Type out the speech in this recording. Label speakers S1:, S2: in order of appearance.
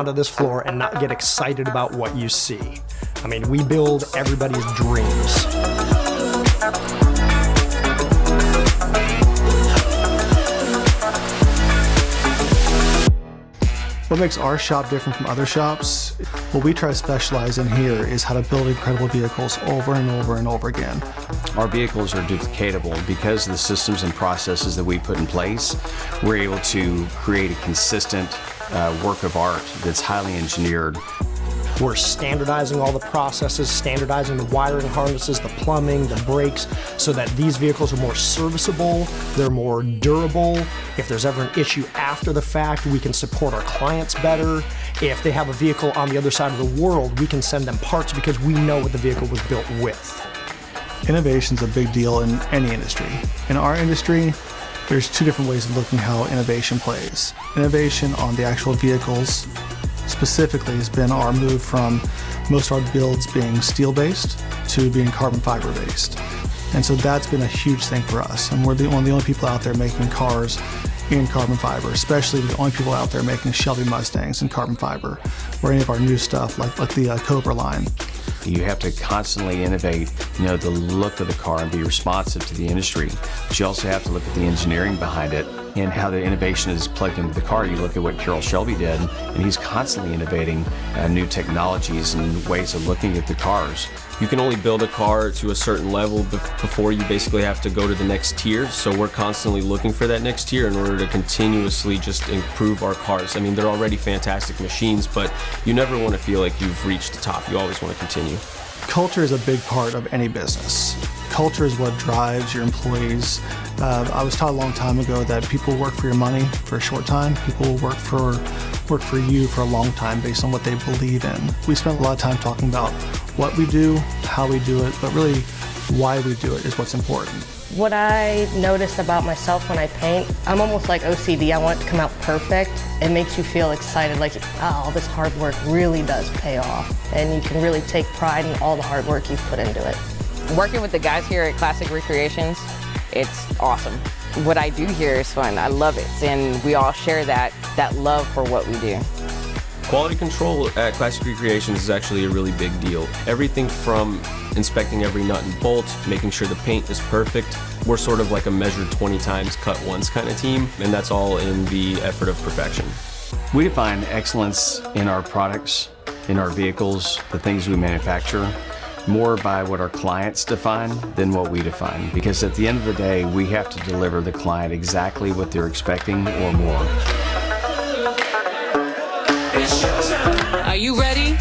S1: onto this floor and not get excited about what you see. I mean, we build everybody's dreams.
S2: What makes our shop different from other shops? What we try to specialize in here is how to build incredible vehicles over and over and over again.
S3: Our vehicles are duplicatable. Because of the systems and processes that we put in place, we're able to create a consistent work of art that's highly engineered.
S1: We're standardizing all the processes, standardizing the wiring harnesses, the plumbing, the brakes, so that these vehicles are more serviceable, they're more durable. If there's ever an issue after the fact, we can support our clients better. If they have a vehicle on the other side of the world, we can send them parts because we know what the vehicle was built with.
S2: Innovation's a big deal in any industry. In our industry, there's two different ways of looking how innovation plays. Innovation on the actual vehicles specifically has been our move from most of our builds being steel-based to being carbon fiber-based. And so that's been a huge thing for us. And we're one of the only people out there making cars in carbon fiber, especially the only people out there making Shelby Mustangs in carbon fiber, or any of our new stuff like the Cobra line.
S3: You have to constantly innovate, the look of the car and be responsive to the industry. But you also have to look at the engineering behind it and how the innovation is plugged into the car. You look at what Carroll Shelby did, and he's constantly innovating new technologies and ways of looking at the cars.
S4: You can only build a car to a certain level before you basically have to go to the next tier. So we're constantly looking for that next tier in order to continuously just improve our cars. I mean, they're already fantastic machines, but you never want to feel like you've reached the top. You always want to continue.
S2: Culture is a big part of any business. Culture is what drives your employees. I was taught a long time ago that people work for your money for a short time. People will work for you for a long time based on what they believe in. We spend a lot of time talking about what we do, how we do it, but really why we do it is what's important.
S5: What I noticed about myself when I paint, I'm almost like OCD. I want it to come out perfect. It makes you feel excited, like, all this hard work really does pay off. And you can really take pride in all the hard work you've put into it.
S6: Working with the guys here at Classic Recreations, it's awesome. What I do here is fun. I love it. And we all share that love for what we do.
S4: Quality control at Classic Recreations is actually a really big deal. Everything from inspecting every nut and bolt, making sure the paint is perfect. We're sort of like a measured 20 times, cut once kind of team, and that's all in the effort of perfection.
S3: We define excellence in our products, in our vehicles, the things we manufacture, more by what our clients define than what we define. Because at the end of the day, we have to deliver the client exactly what they're expecting or more.
S7: Are you ready?